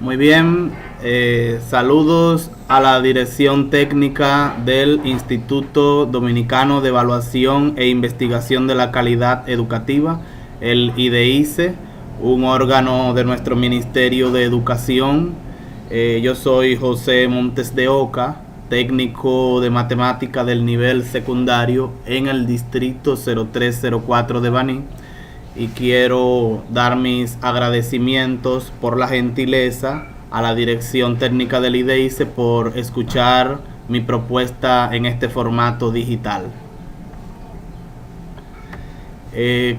Muy bien, saludos a la Dirección Técnica del Instituto Dominicano de Evaluación e Investigación de la Calidad Educativa, el IDEICE, un órgano de nuestro Ministerio de Educación. Yo soy José Montes de Oca, técnico de matemática del nivel secundario en el distrito 0304 de Baní, y quiero dar mis agradecimientos por la gentileza a la Dirección Técnica del IDEICE por escuchar mi propuesta en este formato digital.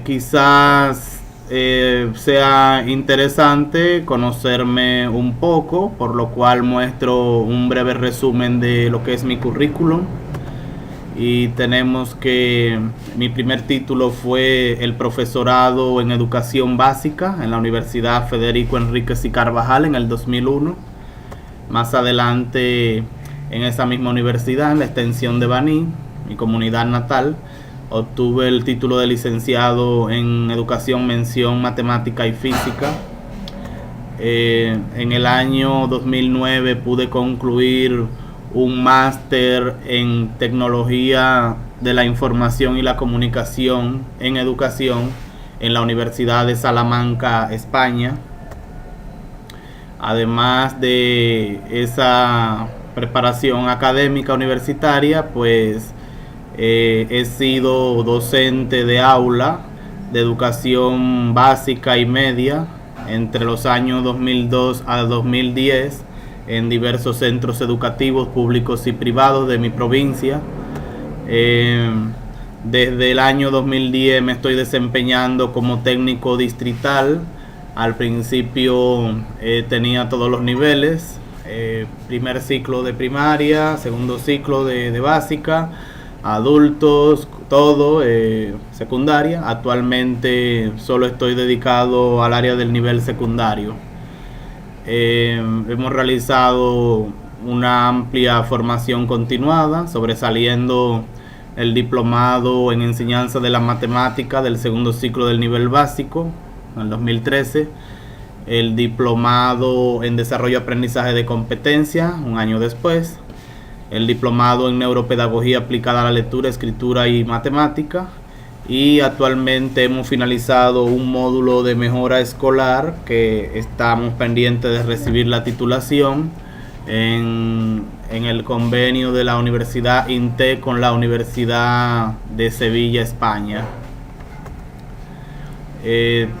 Quizás sea interesante conocerme un poco, por lo cual muestro un breve resumen de lo que es mi currículum. Y tenemos que mi primer título fue el profesorado en educación básica en la Universidad Federico Enríquez y Carvajal en el 2001. Más adelante, en esa misma universidad, en la extensión de Baní, mi comunidad natal, obtuve el título de licenciado en educación mención matemática y física. En el año 2009 pude concluir un máster en tecnología de la información y la comunicación en educación en la Universidad de Salamanca, España. Además de esa preparación académica universitaria, pues he sido docente de aula de educación básica y media entre los años 2002 a 2010 en diversos centros educativos públicos y privados de mi provincia. Desde el año 2010 me estoy desempeñando como técnico distrital. Al principio tenía todos los niveles, primer ciclo de primaria, segundo ciclo de básica, adultos, todo, secundaria. Actualmente solo estoy dedicado al área del nivel secundario. Hemos realizado una amplia formación continuada, sobresaliendo el diplomado en enseñanza de la matemática del segundo ciclo del nivel básico en el 2013, el diplomado en desarrollo y aprendizaje de competencia un año después, el diplomado en neuropedagogía aplicada a la lectura, escritura y matemática, y actualmente hemos finalizado un módulo de mejora escolar que estamos pendientes de recibir la titulación en el convenio de la Universidad INTE con la Universidad de Sevilla, España.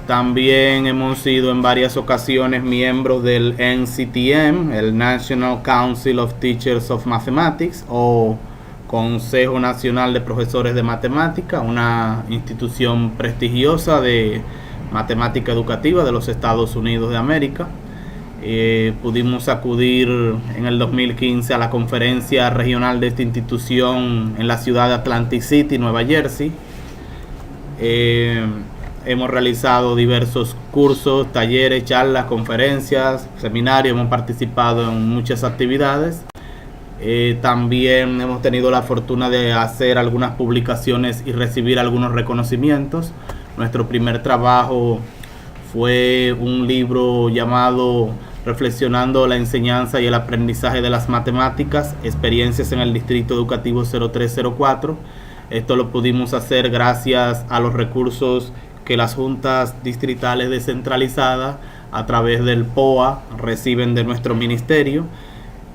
También hemos sido en varias ocasiones miembros del NCTM, el National Council of Teachers of Mathematics, o Consejo Nacional de Profesores de Matemática, una institución prestigiosa de matemática educativa de los Estados Unidos de América. Pudimos acudir en el 2015 a la conferencia regional de esta institución en la ciudad de Atlantic City, Nueva Jersey. Hemos realizado diversos cursos, talleres, charlas, conferencias, seminarios, hemos participado en muchas actividades. También hemos tenido la fortuna de hacer algunas publicaciones y recibir algunos reconocimientos. Nuestro primer trabajo fue un libro llamado Reflexionando la enseñanza y el aprendizaje de las matemáticas, experiencias en el Distrito Educativo 0304. Esto lo pudimos hacer gracias a los recursos que las juntas distritales descentralizadas a través del POA reciben de nuestro ministerio.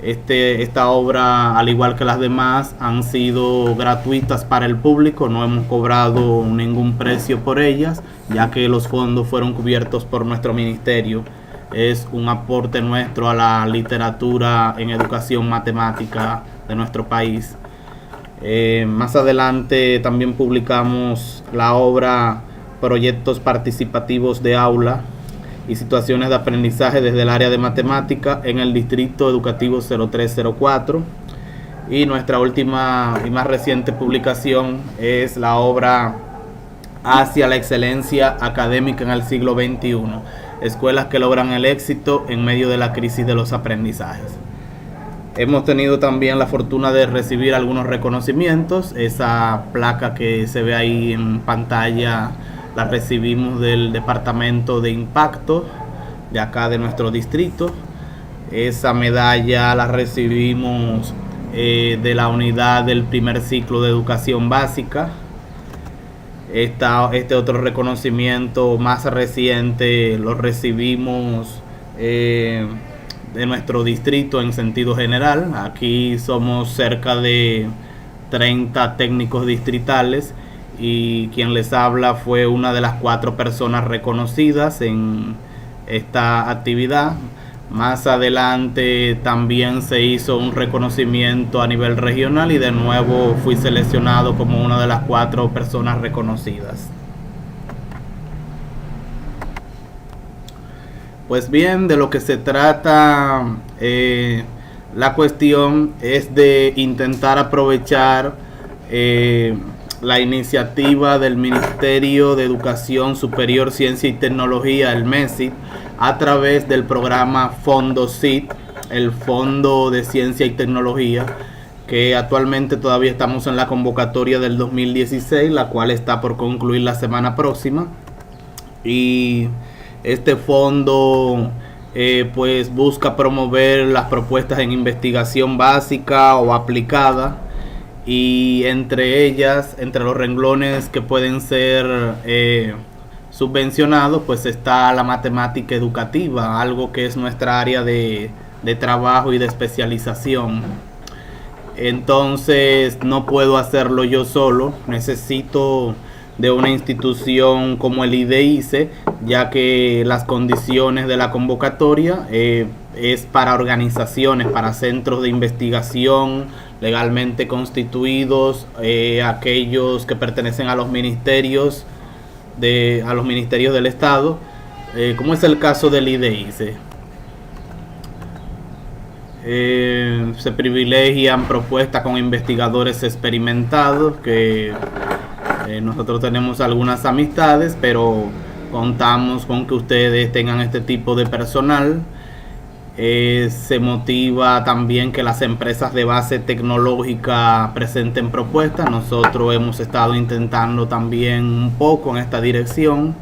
Esta obra, al igual que las demás, han sido gratuitas para el público, no hemos cobrado ningún precio por ellas, ya que los fondos fueron cubiertos por nuestro ministerio. Es un aporte nuestro a la literatura en educación matemática de nuestro país. Más adelante también publicamos la obra Proyectos participativos de aula y situaciones de aprendizaje desde el área de matemática en el Distrito Educativo 0304, y nuestra última y más reciente publicación es la obra Hacia la excelencia académica en el siglo XXI, escuelas que logran el éxito en medio de la crisis de los aprendizajes. Hemos tenido también la fortuna de recibir algunos reconocimientos. Esa placa que se ve ahí en pantalla la recibimos del Departamento de Impacto de acá de nuestro distrito. Esa medalla la recibimos de la unidad del primer ciclo de educación básica. Este otro reconocimiento más reciente lo recibimos de nuestro distrito en sentido general. Aquí somos cerca de 30 técnicos distritales y quien les habla fue una de las 4 personas reconocidas en esta actividad. Más adelante también se hizo un reconocimiento a nivel regional y de nuevo fui seleccionado como una de las 4 personas reconocidas. Pues bien, de lo que se trata la cuestión es de intentar aprovechar la iniciativa del Ministerio de Educación Superior, Ciencia y Tecnología, el MESIT, a través del programa Fondo CIT, el Fondo de Ciencia y Tecnología, que actualmente todavía estamos en la convocatoria del 2016, la cual está por concluir la semana próxima. Y este fondo pues busca promover las propuestas en investigación básica o aplicada, y entre ellas, entre los renglones que pueden ser subvencionados, pues está la matemática educativa, algo que es nuestra área de trabajo y de especialización. Entonces no puedo hacerlo yo solo, necesito de una institución como el IDEICE, ya que las condiciones de la convocatoria es para organizaciones, para centros de investigación legalmente constituidos, aquellos que pertenecen a los ministerios del Estado, como es el caso del IDEICE. Se privilegian propuestas con investigadores experimentados, que nosotros tenemos algunas amistades, pero contamos con que ustedes tengan este tipo de personal. Se motiva también que las empresas de base tecnológica presenten propuestas. Nosotros hemos estado intentando también un poco en esta dirección,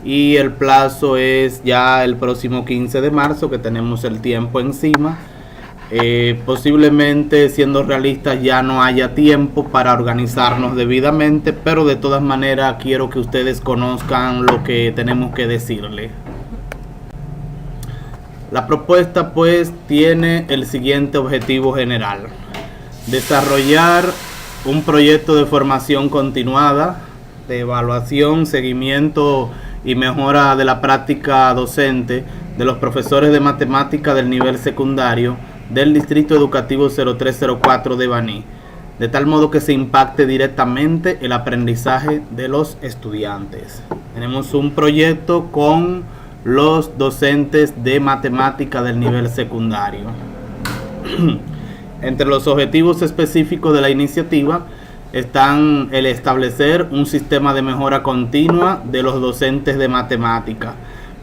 y el plazo es ya el próximo 15 de marzo, que tenemos el tiempo encima. Posiblemente, siendo realistas, ya no haya tiempo para organizarnos debidamente, pero de todas maneras quiero que ustedes conozcan lo que tenemos que decirle. La propuesta pues tiene el siguiente objetivo general: desarrollar un proyecto de formación continuada, de evaluación, seguimiento y mejora de la práctica docente de los profesores de matemática del nivel secundario del Distrito Educativo 0304 de Baní, de tal modo que se impacte directamente el aprendizaje de los estudiantes. Tenemos un proyecto con los docentes de matemática del nivel secundario. Entre los objetivos específicos de la iniciativa están el establecer un sistema de mejora continua de los docentes de matemática,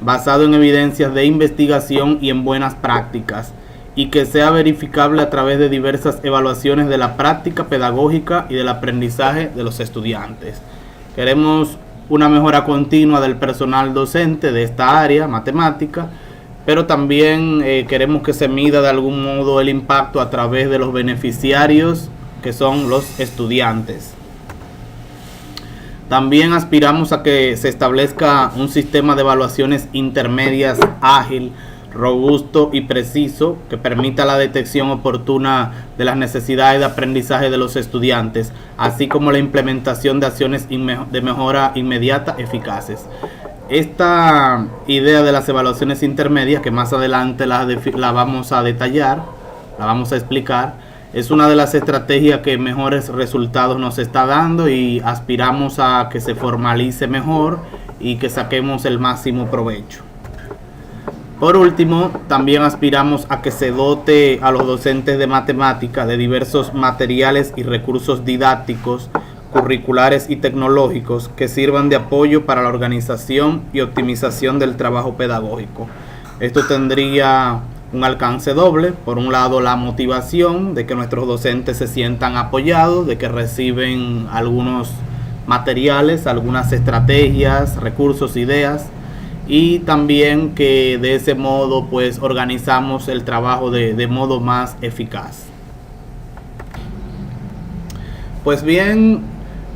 basado en evidencias de investigación y en buenas prácticas, y que sea verificable a través de diversas evaluaciones de la práctica pedagógica y del aprendizaje de los estudiantes. Queremos una mejora continua del personal docente de esta área, matemática, pero también queremos que se mida de algún modo el impacto a través de los beneficiarios, que son los estudiantes. También aspiramos a que se establezca un sistema de evaluaciones intermedias ágil, robusto y preciso, que permita la detección oportuna de las necesidades de aprendizaje de los estudiantes, así como la implementación de acciones de mejora inmediata eficaces. Esta idea de las evaluaciones intermedias, que más adelante la vamos a detallar, la vamos a explicar, es una de las estrategias que mejores resultados nos está dando, y aspiramos a que se formalice mejor y que saquemos el máximo provecho. Por último, también aspiramos a que se dote a los docentes de matemática de diversos materiales y recursos didácticos, curriculares y tecnológicos que sirvan de apoyo para la organización y optimización del trabajo pedagógico. Esto tendría un alcance doble: por un lado, la motivación de que nuestros docentes se sientan apoyados, de que reciben algunos materiales, algunas estrategias, recursos, ideas, y también que de ese modo pues organizamos el trabajo de modo más eficaz. Pues bien,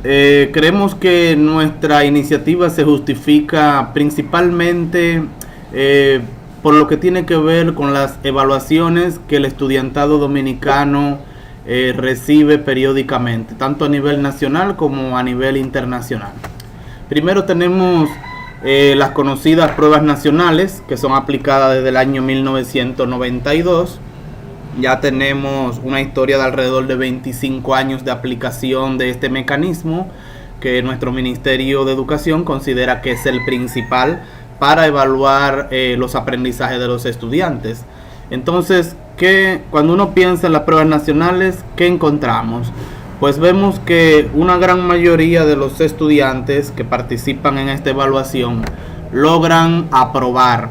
creemos que nuestra iniciativa se justifica principalmente por lo que tiene que ver con las evaluaciones que el estudiantado dominicano recibe periódicamente, tanto a nivel nacional como a nivel internacional. Primero tenemos las conocidas pruebas nacionales, que son aplicadas desde el año 1992. Ya tenemos una historia de alrededor de 25 años de aplicación de este mecanismo, que nuestro Ministerio de Educación considera que es el principal para evaluar los aprendizajes de los estudiantes. Entonces, cuando uno piensa en las pruebas nacionales, ¿qué encontramos? Pues vemos que una gran mayoría de los estudiantes que participan en esta evaluación logran aprobar.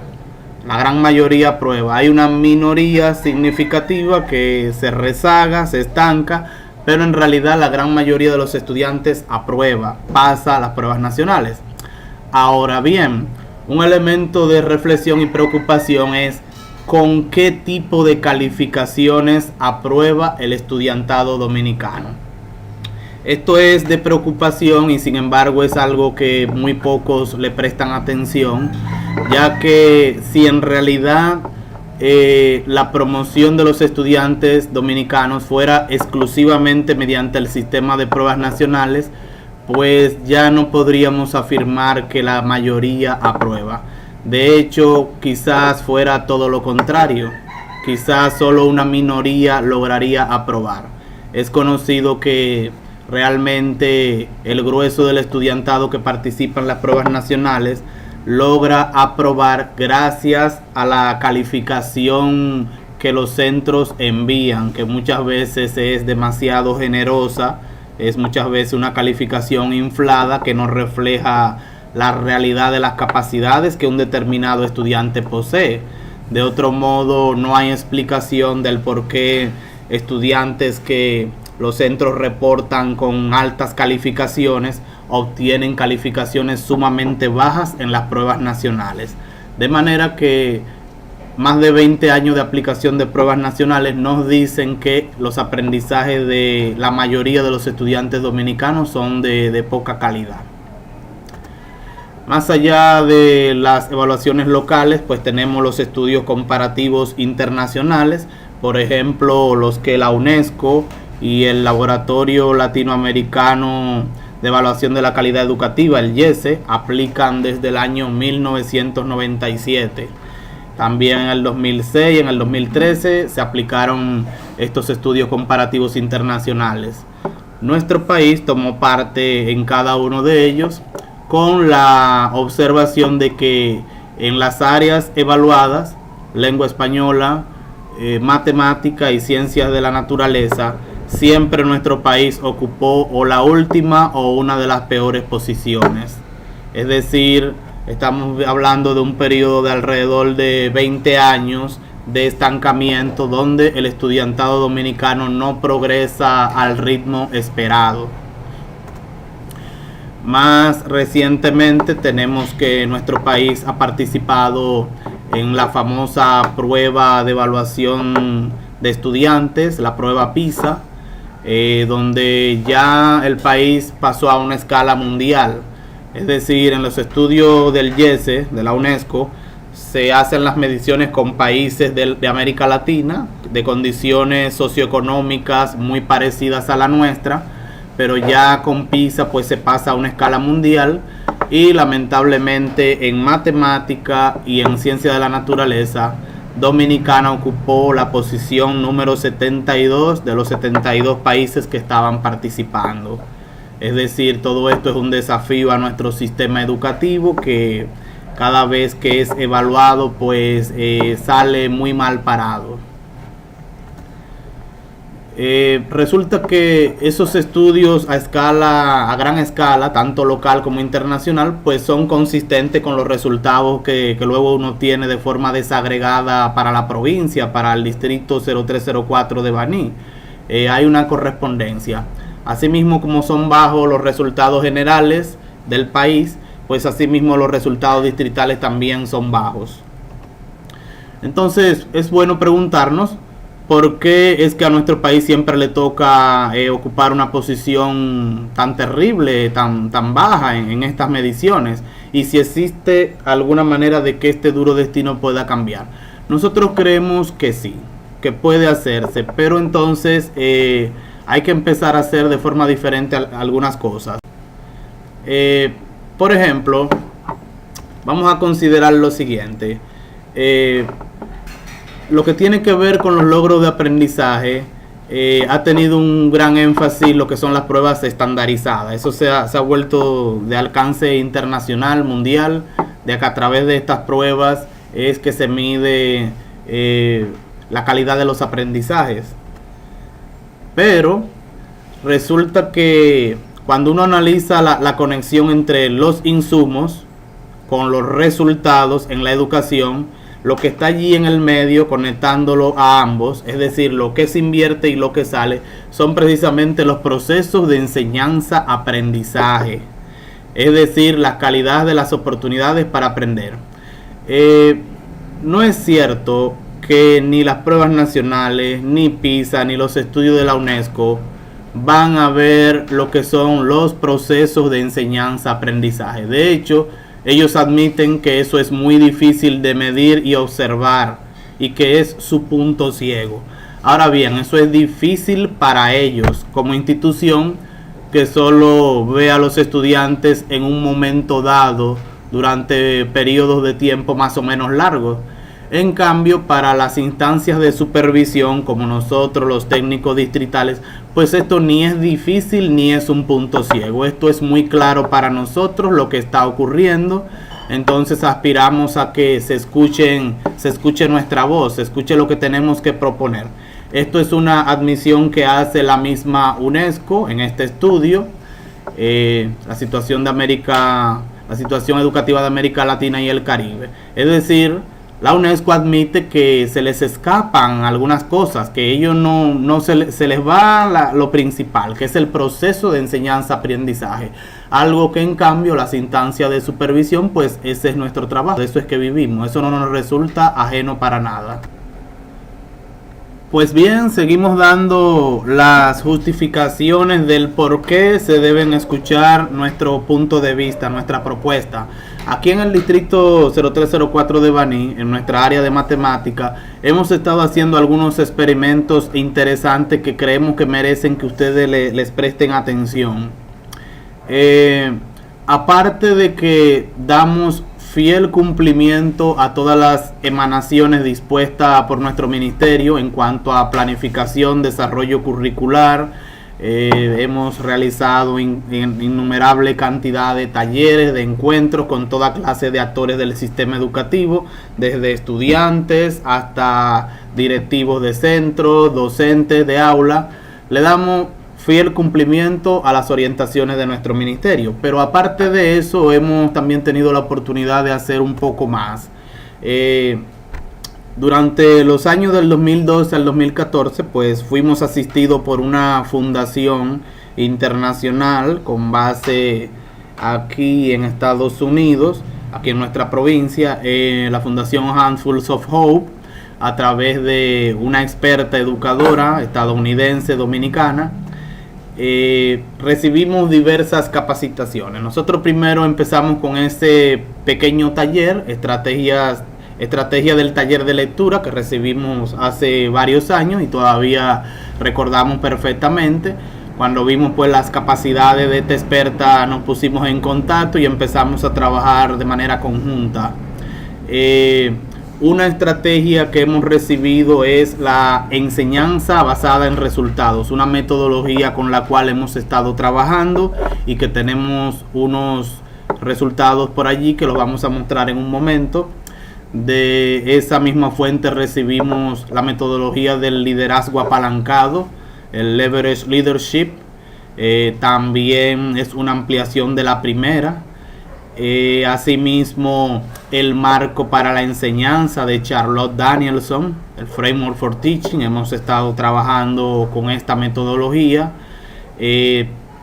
La gran mayoría aprueba. Hay una minoría significativa que se rezaga, se estanca, pero en realidad la gran mayoría de los estudiantes aprueba, pasa a las pruebas nacionales. Ahora bien, un elemento de reflexión y preocupación es con qué tipo de calificaciones aprueba el estudiantado dominicano. Esto es de preocupación y sin embargo es algo que muy pocos le prestan atención, ya que si en realidad la promoción de los estudiantes dominicanos fuera exclusivamente mediante el sistema de pruebas nacionales, pues ya no podríamos afirmar que la mayoría aprueba. De hecho, quizás fuera todo lo contrario. Quizás solo una minoría lograría aprobar. Es conocido que realmente el grueso del estudiantado que participa en las pruebas nacionales logra aprobar gracias a la calificación que los centros envían, que muchas veces es demasiado generosa, es muchas veces una calificación inflada que no refleja la realidad de las capacidades que un determinado estudiante posee. De otro modo, no hay explicación del por qué estudiantes que los centros reportan con altas calificaciones obtienen calificaciones sumamente bajas en las pruebas nacionales. De manera que más de 20 años de aplicación de pruebas nacionales nos dicen que los aprendizajes de la mayoría de los estudiantes dominicanos son de poca calidad. Más allá de las evaluaciones locales, pues tenemos los estudios comparativos internacionales, por ejemplo, los que la UNESCO y el Laboratorio Latinoamericano de Evaluación de la Calidad Educativa, el IESE, aplican desde el año 1997. También en el 2006 y en el 2013 se aplicaron estos estudios comparativos internacionales. Nuestro país tomó parte en cada uno de ellos, con la observación de que en las áreas evaluadas, lengua española, matemática y ciencias de la naturaleza, siempre nuestro país ocupó o la última o una de las peores posiciones. Es decir, estamos hablando de un periodo de alrededor de 20 años de estancamiento donde el estudiantado dominicano no progresa al ritmo esperado. Más recientemente tenemos que nuestro país ha participado en la famosa prueba de evaluación de estudiantes, la prueba PISA, donde ya el país pasó a una escala mundial. Es decir, en los estudios del IESE, de la UNESCO, se hacen las mediciones con países de América Latina, de condiciones socioeconómicas muy parecidas a la nuestra, pero ya con PISA pues se pasa a una escala mundial y lamentablemente en matemática y en ciencia de la naturaleza, Dominicana ocupó la posición número 72 de los 72 países que estaban participando. Es decir, todo esto es un desafío a nuestro sistema educativo que cada vez que es evaluado pues sale muy mal parado. Resulta que esos estudios a gran escala, tanto local como internacional, pues son consistentes con los resultados que luego uno tiene de forma desagregada para la provincia, para el distrito 0304 de Baní. Hay una correspondencia. Asimismo, como son bajos los resultados generales del país, pues asimismo los resultados distritales también son bajos. Entonces es bueno preguntarnos por qué es que a nuestro país siempre le toca ocupar una posición tan terrible, tan baja en estas mediciones, y si existe alguna manera de que este duro destino pueda cambiar. Nosotros creemos que sí, que puede hacerse, pero entonces hay que empezar a hacer de forma diferente algunas cosas. Por ejemplo, vamos a considerar lo siguiente. Lo que tiene que ver con los logros de aprendizaje, ha tenido un gran énfasis lo que son las pruebas estandarizadas. Eso se ha vuelto de alcance internacional, mundial, de que a través de estas pruebas es que se mide la calidad de los aprendizajes. Pero resulta que cuando uno analiza la conexión entre los insumos con los resultados en la educación, lo que está allí en el medio conectándolo a ambos, es decir, lo que se invierte y lo que sale, son precisamente los procesos de enseñanza-aprendizaje, es decir, la calidad de las oportunidades para aprender. No es cierto que ni las pruebas nacionales, ni PISA, ni los estudios de la UNESCO van a ver lo que son los procesos de enseñanza-aprendizaje. De hecho, ellos admiten que eso es muy difícil de medir y observar y que es su punto ciego. Ahora bien, eso es difícil para ellos como institución que solo ve a los estudiantes en un momento dado durante periodos de tiempo más o menos largos. En cambio, para las instancias de supervisión como nosotros, los técnicos distritales, pues esto ni es difícil ni es un punto ciego. Esto es muy claro para nosotros lo que está ocurriendo. Entonces aspiramos a que se escuche nuestra voz, se escuche lo que tenemos que proponer. Esto es una admisión que hace la misma UNESCO en este estudio. La situación educativa de América Latina y el Caribe. Es decir, la UNESCO admite que se les escapan algunas cosas, que ellos no se les va lo principal, que es el proceso de enseñanza-aprendizaje. Algo que en cambio las instancias de supervisión, pues ese es nuestro trabajo, de eso es que vivimos, eso no nos resulta ajeno para nada. Pues bien, seguimos dando las justificaciones del por qué se deben escuchar nuestro punto de vista, nuestra propuesta. Aquí en el distrito 0304 de Baní, en nuestra área de matemática, hemos estado haciendo algunos experimentos interesantes que creemos que merecen que ustedes les presten atención. Aparte de que damos fiel cumplimiento a todas las emanaciones dispuestas por nuestro ministerio en cuanto a planificación, desarrollo curricular, hemos realizado innumerable cantidad de talleres, de encuentros con toda clase de actores del sistema educativo, desde estudiantes hasta directivos de centros, docentes de aula. Le damos fiel cumplimiento a las orientaciones de nuestro ministerio, pero aparte de eso hemos también tenido la oportunidad de hacer un poco más. Durante los años del 2012 al 2014, pues fuimos asistidos por una fundación internacional con base aquí en Estados Unidos, aquí en nuestra provincia, la Fundación Handfuls of Hope, a través de una experta educadora estadounidense dominicana. Recibimos diversas capacitaciones. Nosotros primero empezamos con ese pequeño taller, estrategia del taller de lectura, que recibimos hace varios años y todavía recordamos perfectamente. Cuando vimos pues las capacidades de esta experta, nos pusimos en contacto y empezamos a trabajar de manera conjunta. Una estrategia que hemos recibido es la enseñanza basada en resultados, una metodología con la cual hemos estado trabajando y que tenemos unos resultados por allí que los vamos a mostrar en un momento. De esa misma fuente recibimos la metodología del liderazgo apalancado, el leverage leadership. También es una ampliación de la primera. Asimismo, el marco para la enseñanza de Charlotte Danielson, el Framework for Teaching. Hemos estado trabajando con esta metodología.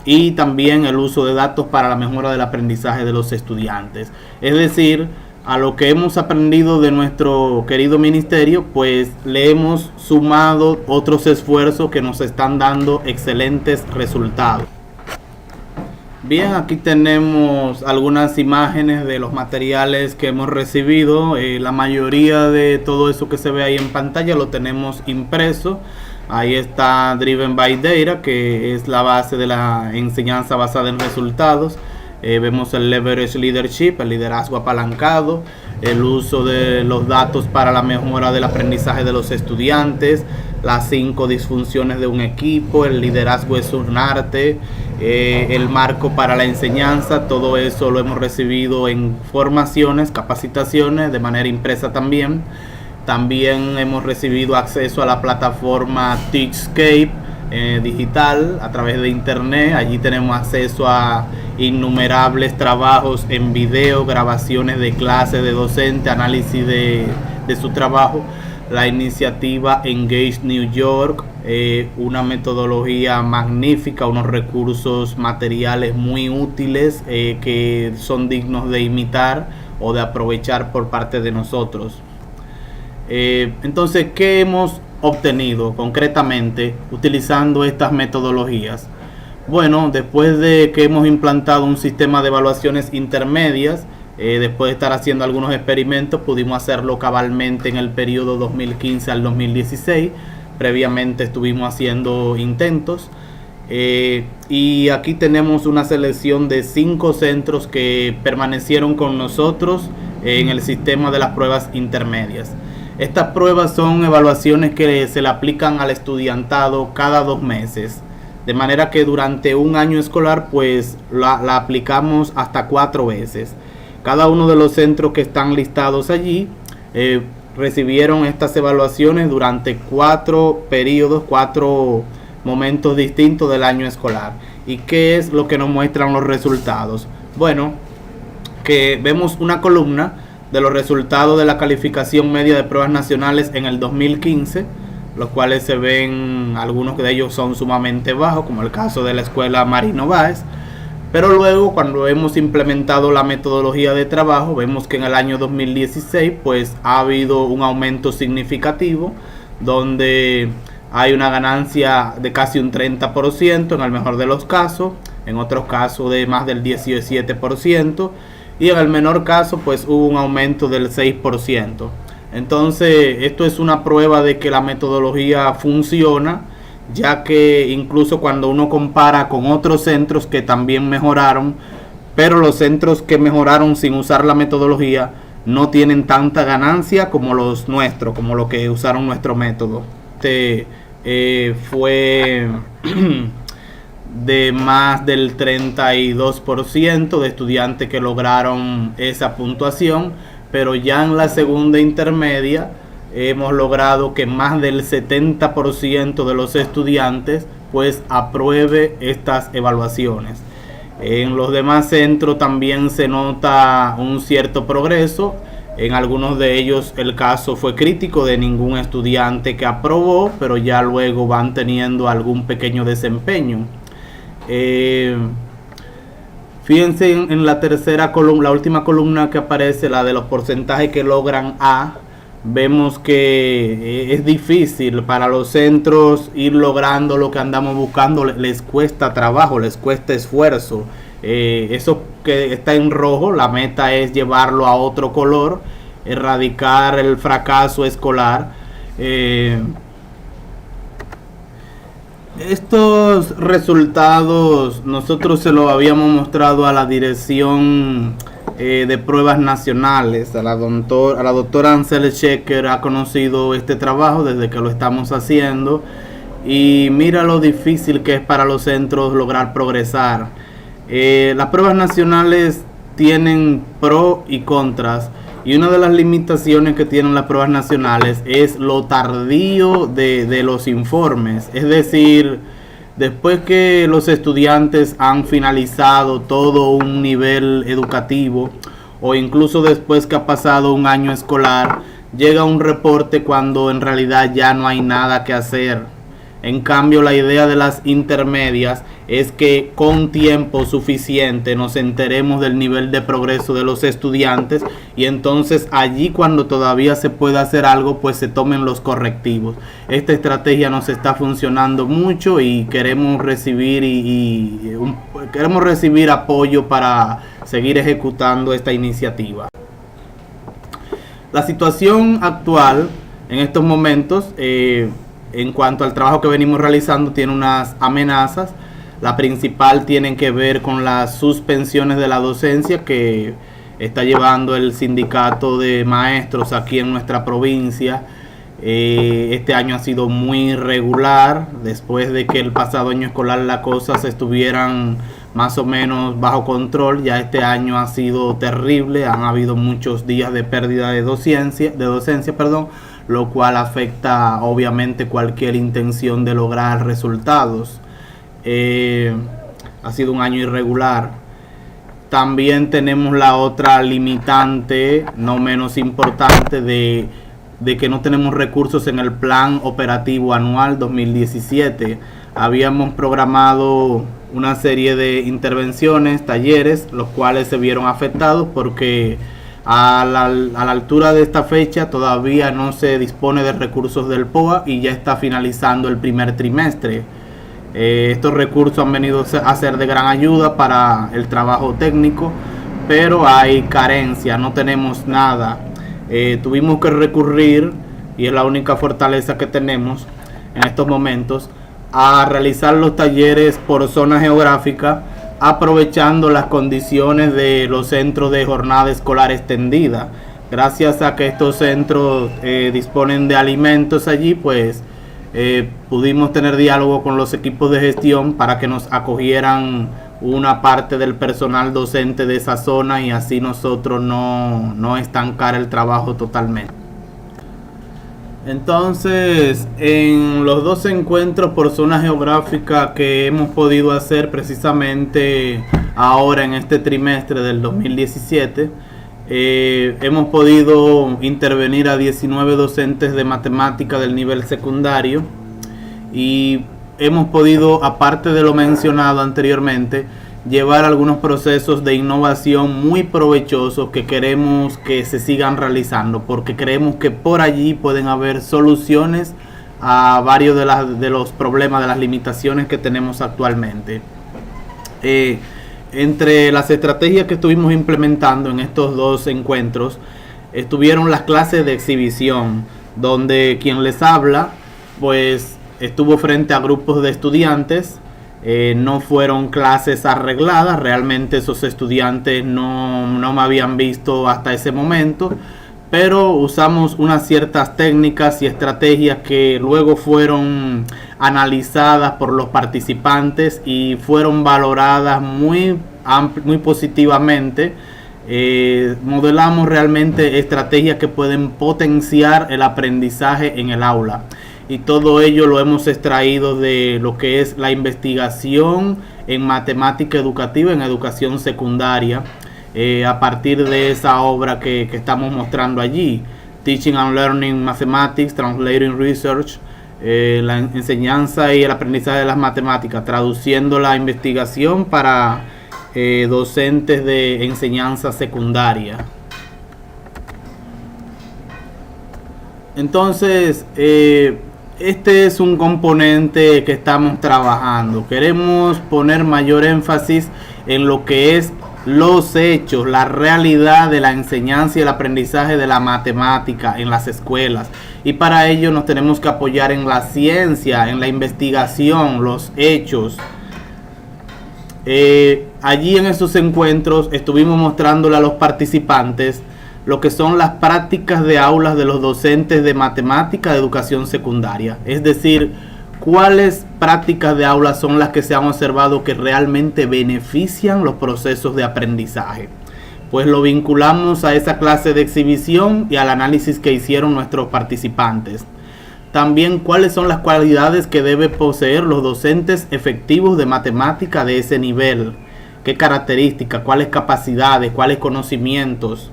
y también el uso de datos para la mejora del aprendizaje de los estudiantes. Es decir, a lo que hemos aprendido de nuestro querido ministerio, pues le hemos sumado otros esfuerzos que nos están dando excelentes resultados. Bien, aquí tenemos algunas imágenes de los materiales que hemos recibido. La mayoría de todo eso que se ve ahí en pantalla lo tenemos impreso. Ahí está Driven by Data, que es la base de la enseñanza basada en resultados. Vemos el Leverage Leadership, el liderazgo apalancado, el uso de los datos para la mejora del aprendizaje de los estudiantes, las 5 disfunciones de un equipo, el liderazgo es un arte, el marco para la enseñanza. Todo eso lo hemos recibido en formaciones, capacitaciones, de manera impresa también. También hemos recibido acceso a la plataforma Teachscape digital a través de internet. Allí tenemos acceso a innumerables trabajos en video, grabaciones de clases de docente, análisis de su trabajo. La iniciativa Engage New York, una metodología magnífica, unos recursos materiales muy útiles que son dignos de imitar o de aprovechar por parte de nosotros. Entonces, ¿qué hemos obtenido concretamente utilizando estas metodologías? Bueno, después de que hemos implantado un sistema de evaluaciones intermedias, después de estar haciendo algunos experimentos, pudimos hacerlo cabalmente en el periodo 2015 al 2016. Previamente estuvimos haciendo intentos. Y aquí tenemos una selección de 5 centros que permanecieron con nosotros en el sistema de las pruebas intermedias. Estas pruebas son evaluaciones que se le aplican al estudiantado cada 2 meses. De manera que durante un año escolar pues la aplicamos hasta 4 veces. Cada uno de los centros que están listados allí recibieron estas evaluaciones durante 4 periodos, 4 momentos distintos del año escolar. ¿Y qué es lo que nos muestran los resultados? Bueno, que vemos una columna de los resultados de la calificación media de pruebas nacionales en el 2015, los cuales se ven, algunos de ellos son sumamente bajos, como el caso de la escuela Marino Báez. Pero luego, cuando hemos implementado la metodología de trabajo, vemos que en el año 2016 pues ha habido un aumento significativo, donde hay una ganancia de casi un 30% en el mejor de los casos, en otros casos de más del 17%, y en el menor caso pues hubo un aumento del 6%. Entonces esto es una prueba de que la metodología funciona, ya que incluso cuando uno compara con otros centros que también mejoraron, pero los centros que mejoraron sin usar la metodología no tienen tanta ganancia como los nuestros, como los que usaron nuestro método. Fue de más del 32% de estudiantes que lograron esa puntuación, pero ya en la segunda intermedia hemos logrado que más del 70% de los estudiantes pues apruebe estas evaluaciones. En los demás centros también se nota un cierto progreso. En algunos de ellos el caso fue crítico, de ningún estudiante que aprobó, pero ya luego van teniendo algún pequeño desempeño. Fíjense en la tercera columna, la última columna que aparece, la de los porcentajes que logran A. Vemos que es difícil para los centros ir logrando lo que andamos buscando, les cuesta trabajo, les cuesta esfuerzo. Eso que está en rojo, la meta es llevarlo a otro color, erradicar el fracaso escolar. Estos resultados nosotros se los habíamos mostrado a la dirección de pruebas nacionales. A la doctora Ansel Checker ha conocido este trabajo desde que lo estamos haciendo, y mira lo difícil que es para los centros lograr progresar. Las pruebas nacionales tienen pros y contras, y una de las limitaciones que tienen las pruebas nacionales es lo tardío de los informes. Es decir, después que los estudiantes han finalizado todo un nivel educativo, o incluso después que ha pasado un año escolar, llega un reporte cuando en realidad ya no hay nada que hacer. En cambio, la idea de las intermedias es que con tiempo suficiente nos enteremos del nivel de progreso de los estudiantes y entonces allí, cuando todavía se pueda hacer algo, pues se tomen los correctivos. Esta estrategia nos está funcionando mucho y queremos recibir queremos recibir apoyo para seguir ejecutando esta iniciativa. La situación actual en estos momentos, en cuanto al trabajo que venimos realizando, tiene unas amenazas. La principal tiene que ver con las suspensiones de la docencia que está llevando el sindicato de maestros aquí en nuestra provincia. Este año ha sido muy irregular, después de que el pasado año escolar las cosas estuvieran más o menos bajo control. Ya este año ha sido terrible, han habido muchos días de pérdida de docencia, lo cual afecta obviamente cualquier intención de lograr resultados. Ha sido un año irregular. También tenemos la otra limitante, no menos importante, de que no tenemos recursos en el plan operativo anual 2017. Habíamos programado una serie de intervenciones, talleres, los cuales se vieron afectados porque a la altura de esta fecha todavía no se dispone de recursos del POA y ya está finalizando el primer trimestre. Estos recursos han venido a ser de gran ayuda para el trabajo técnico, pero hay carencia, no tenemos nada. Tuvimos que recurrir, y es la única fortaleza que tenemos en estos momentos, a realizar los talleres por zona geográfica, aprovechando las condiciones de los centros de jornada escolar extendida. Gracias a que estos centros disponen de alimentos allí, pues pudimos tener diálogo con los equipos de gestión para que nos acogieran una parte del personal docente de esa zona y así nosotros no estancar el trabajo totalmente. Entonces, en los dos encuentros por zona geográfica que hemos podido hacer precisamente ahora en este trimestre del 2017, hemos podido intervenir a 19 docentes de matemática del nivel secundario y hemos podido, aparte de lo mencionado anteriormente, llevar algunos procesos de innovación muy provechosos que queremos que se sigan realizando, porque creemos que por allí pueden haber soluciones a varios de los problemas, de las limitaciones que tenemos actualmente. Entre las estrategias que estuvimos implementando en estos dos encuentros estuvieron las clases de exhibición, donde quien les habla pues estuvo frente a grupos de estudiantes. No fueron clases arregladas, realmente esos estudiantes no me habían visto hasta ese momento, pero usamos unas ciertas técnicas y estrategias que luego fueron analizadas por los participantes y fueron valoradas muy positivamente. Modelamos realmente estrategias que pueden potenciar el aprendizaje en el aula. Y todo ello lo hemos extraído de lo que es la investigación en matemática educativa, en educación secundaria, a partir de esa obra que estamos mostrando allí, Teaching and Learning Mathematics, Translating Research, la enseñanza y el aprendizaje de las matemáticas, traduciendo la investigación para docentes de enseñanza secundaria. Entonces, este es un componente que estamos trabajando. Queremos poner mayor énfasis en lo que es los hechos, la realidad de la enseñanza y el aprendizaje de la matemática en las escuelas. Y para ello nos tenemos que apoyar en la ciencia, en la investigación, los hechos. Allí en esos encuentros estuvimos mostrándole a los participantes lo que son las prácticas de aulas de los docentes de matemática de educación secundaria. Es decir, cuáles prácticas de aulas son las que se han observado que realmente benefician los procesos de aprendizaje. Pues lo vinculamos a esa clase de exhibición y al análisis que hicieron nuestros participantes. También cuáles son las cualidades que deben poseer los docentes efectivos de matemática de ese nivel. Qué características, cuáles capacidades, cuáles conocimientos.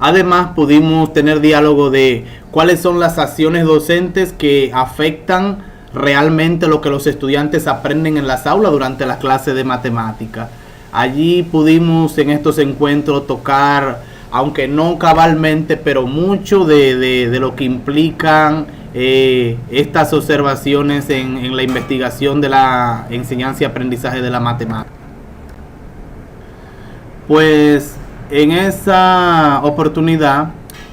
Además pudimos tener diálogo de cuáles son las acciones docentes que afectan realmente lo que los estudiantes aprenden en las aulas durante las clases de matemática. Allí pudimos en estos encuentros tocar, aunque no cabalmente, pero mucho de lo que implican estas observaciones en la investigación de la enseñanza y aprendizaje de la matemática. Pues en esa oportunidad,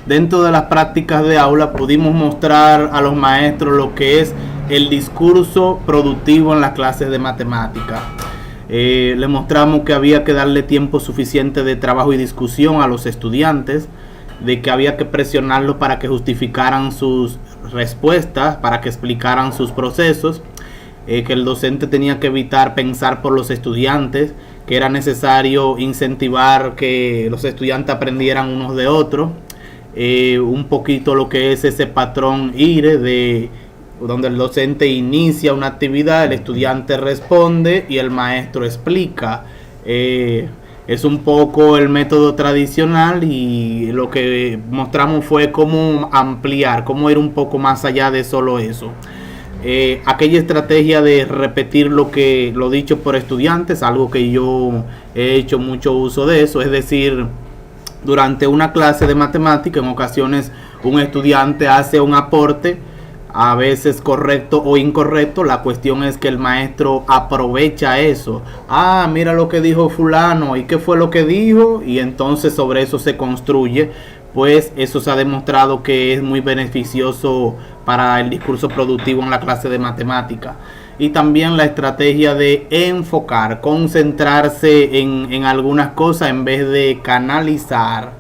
dentro de las prácticas de aula, pudimos mostrar a los maestros lo que es el discurso productivo en las clases de matemática. Le mostramos que había que darle tiempo suficiente de trabajo y discusión a los estudiantes, de que había que presionarlos para que justificaran sus respuestas, para que explicaran sus procesos, que el docente tenía que evitar pensar por los estudiantes, que era necesario incentivar que los estudiantes aprendieran unos de otros, un poquito lo que es ese patrón IRE donde el docente inicia una actividad, el estudiante responde y el maestro explica. Es un poco el método tradicional, y lo que mostramos fue cómo ampliar, cómo ir un poco más allá de solo eso. Aquella estrategia de repetir lo dicho por estudiantes, algo que yo he hecho mucho uso de eso, es decir, durante una clase de matemática, en ocasiones un estudiante hace un aporte, a veces correcto o incorrecto. La cuestión es que el maestro aprovecha eso. Mira lo que dijo fulano, y qué fue lo que dijo, y entonces sobre eso se construye. Pues eso se ha demostrado que es muy beneficioso para el discurso productivo en la clase de matemática. Y también la estrategia de enfocar, concentrarse en algunas cosas en vez de canalizar.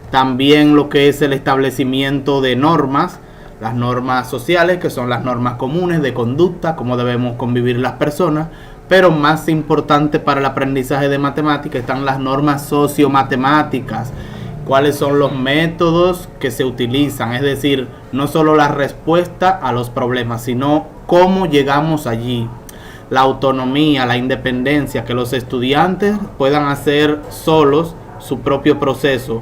También lo que es el establecimiento de normas, las normas sociales, que son las normas comunes de conducta, cómo debemos convivir las personas. Pero más importante para el aprendizaje de matemática están las normas sociomatemáticas. Cuáles son los métodos que se utilizan, es decir, no solo la respuesta a los problemas, sino cómo llegamos allí. La autonomía, la independencia, que los estudiantes puedan hacer solos su propio proceso.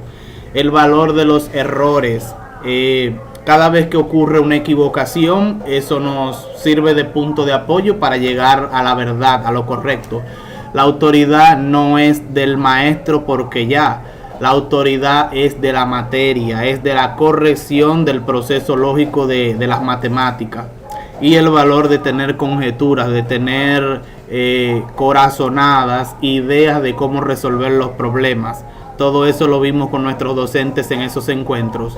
El valor de los errores. Cada vez que ocurre una equivocación, eso nos sirve de punto de apoyo para llegar a la verdad, a lo correcto. La autoridad no es del maestro porque ya. La autoridad es de la materia, es de la corrección del proceso lógico de las matemáticas. Y el valor de tener conjeturas, de tener corazonadas, ideas de cómo resolver los problemas. Todo eso lo vimos con nuestros docentes en esos encuentros.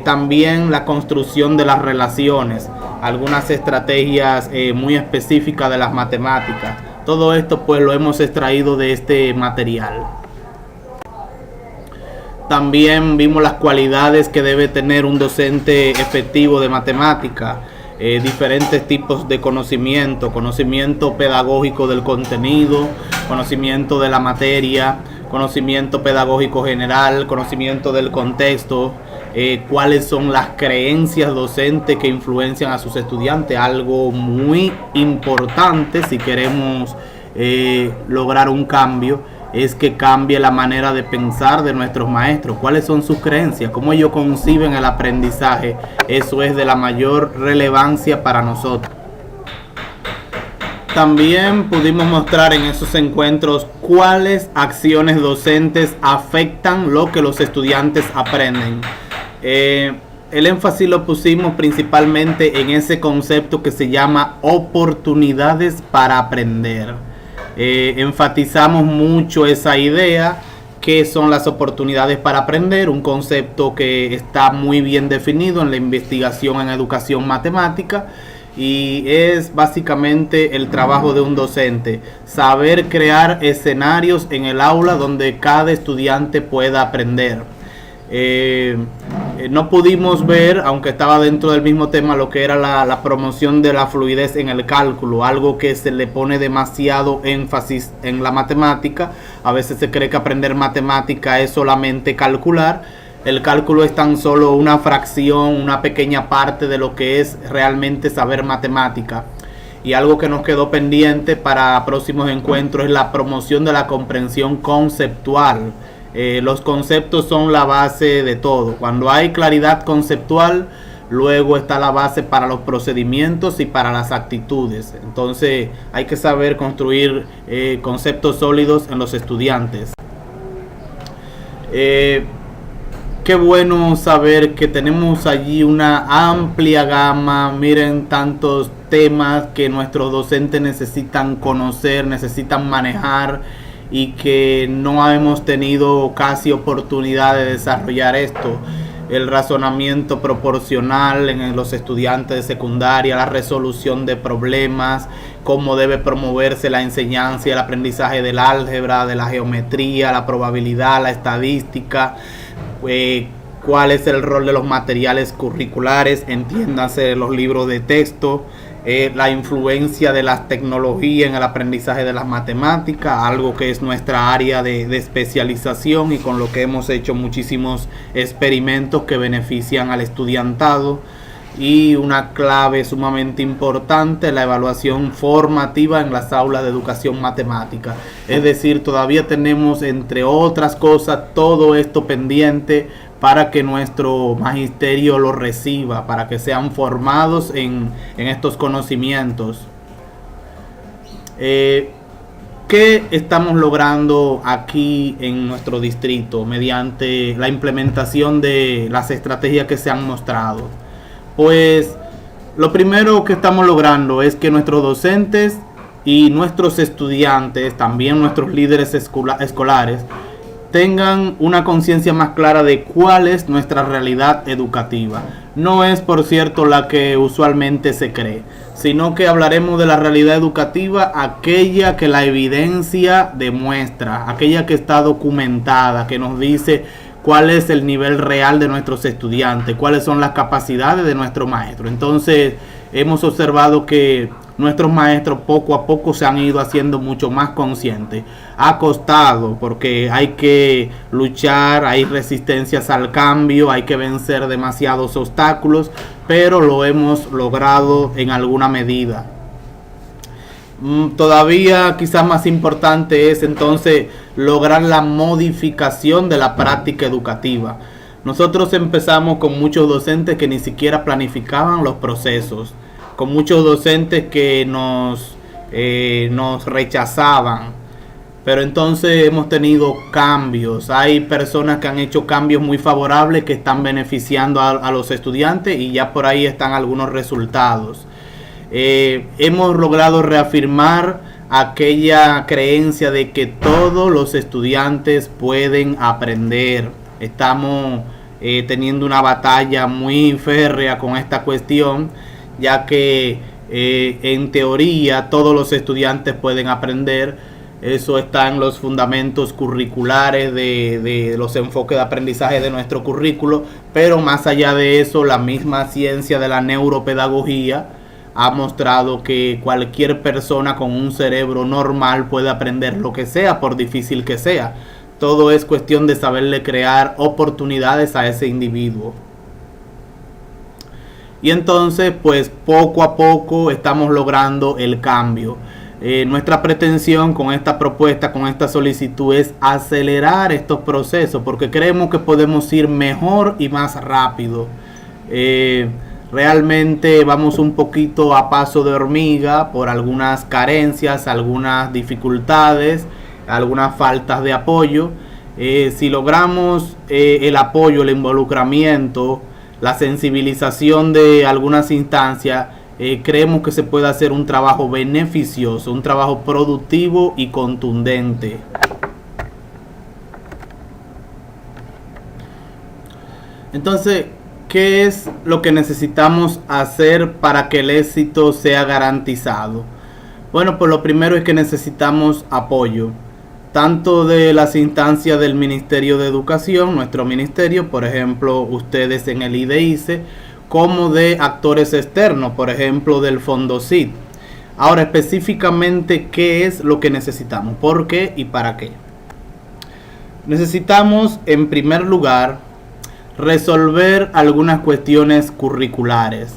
También la construcción de las relaciones, algunas estrategias muy específicas de las matemáticas. Todo esto pues lo hemos extraído de este material. También vimos las cualidades que debe tener un docente efectivo de matemática, diferentes tipos de conocimiento pedagógico del contenido, conocimiento de la materia, conocimiento pedagógico general, conocimiento del contexto, cuáles son las creencias docentes que influencian a sus estudiantes, algo muy importante si queremos lograr un cambio. Es que cambie la manera de pensar de nuestros maestros. ¿Cuáles son sus creencias? ¿Cómo ellos conciben el aprendizaje? Eso es de la mayor relevancia para nosotros. También pudimos mostrar en esos encuentros cuáles acciones docentes afectan lo que los estudiantes aprenden. El énfasis lo pusimos principalmente en ese concepto que se llama oportunidades para aprender. Enfatizamos mucho esa idea, que son las oportunidades para aprender, un concepto que está muy bien definido en la investigación en educación matemática, y es básicamente el trabajo de un docente, saber crear escenarios en el aula donde cada estudiante pueda aprender. No pudimos ver, aunque estaba dentro del mismo tema, lo que era la promoción de la fluidez en el cálculo, algo que se le pone demasiado énfasis en la matemática. A veces se cree que aprender matemática es solamente calcular. El cálculo es tan solo una fracción, una pequeña parte de lo que es realmente saber matemática. Y algo que nos quedó pendiente para próximos encuentros es la promoción de la comprensión conceptual. Los conceptos son la base de todo. Cuando hay claridad conceptual, luego está la base para los procedimientos y para las actitudes. Entonces hay que saber construir conceptos sólidos en los estudiantes. Qué bueno saber que tenemos allí una amplia gama. Miren, tantos temas que nuestros docentes necesitan conocer, necesitan manejar, y que no hemos tenido casi oportunidad de desarrollar esto. El razonamiento proporcional en los estudiantes de secundaria, la resolución de problemas, cómo debe promoverse la enseñanza y el aprendizaje del álgebra, de la geometría, la probabilidad, la estadística, cuál es el rol de los materiales curriculares, entiéndase los libros de texto, la influencia de las tecnologías en el aprendizaje de las matemáticas, algo que es nuestra área de especialización y con lo que hemos hecho muchísimos experimentos que benefician al estudiantado. Y una clave sumamente importante, la evaluación formativa en las aulas de educación matemática. Es decir, todavía tenemos, entre otras cosas, todo esto pendiente para que nuestro magisterio lo reciba, para que sean formados en estos conocimientos. ¿Qué estamos logrando aquí en nuestro distrito mediante la implementación de las estrategias que se han mostrado? Pues lo primero que estamos logrando es que nuestros docentes y nuestros estudiantes, también nuestros líderes escolares, tengan una conciencia más clara de cuál es nuestra realidad educativa. No es, por cierto, la que usualmente se cree, sino que hablaremos de la realidad educativa, aquella que la evidencia demuestra, aquella que está documentada, que nos dice cuál es el nivel real de nuestros estudiantes, cuáles son las capacidades de nuestro maestro. Entonces, hemos observado que nuestros maestros poco a poco se han ido haciendo mucho más conscientes. Ha costado, porque hay que luchar, hay resistencias al cambio, hay que vencer demasiados obstáculos, pero lo hemos logrado en alguna medida. Todavía quizás más importante es entonces lograr la modificación de la práctica educativa. Nosotros empezamos con muchos docentes que ni siquiera planificaban los procesos, con muchos docentes que nos rechazaban, pero entonces hemos tenido cambios. Hay personas que han hecho cambios muy favorables que están beneficiando a los estudiantes, y ya por ahí están algunos resultados. Hemos logrado reafirmar aquella creencia de que todos los estudiantes pueden aprender. Estamos teniendo una batalla muy férrea con esta cuestión, ya que en teoría todos los estudiantes pueden aprender. Eso está en los fundamentos curriculares de los enfoques de aprendizaje de nuestro currículo, pero más allá de eso, la misma ciencia de la neuropedagogía ha mostrado que cualquier persona con un cerebro normal puede aprender lo que sea, por difícil que sea. Todo es cuestión de saberle crear oportunidades a ese individuo. Y entonces, pues poco a poco estamos logrando el cambio. Nuestra pretensión con esta propuesta, con esta solicitud, es acelerar estos procesos, porque creemos que podemos ir mejor y más rápido. Realmente vamos un poquito a paso de hormiga por algunas carencias, algunas dificultades, algunas faltas de apoyo. Si logramos el apoyo, el involucramiento, la sensibilización de algunas instancias, creemos que se puede hacer un trabajo beneficioso, un trabajo productivo y contundente. Entonces, ¿qué es lo que necesitamos hacer para que el éxito sea garantizado? Bueno, pues lo primero es que necesitamos apoyo, tanto de las instancias del Ministerio de Educación, nuestro ministerio, por ejemplo, ustedes en el IDICE, como de actores externos, por ejemplo, del Fondocid. Ahora, específicamente, ¿qué es lo que necesitamos? ¿Por qué y para qué? Necesitamos, en primer lugar, resolver algunas cuestiones curriculares.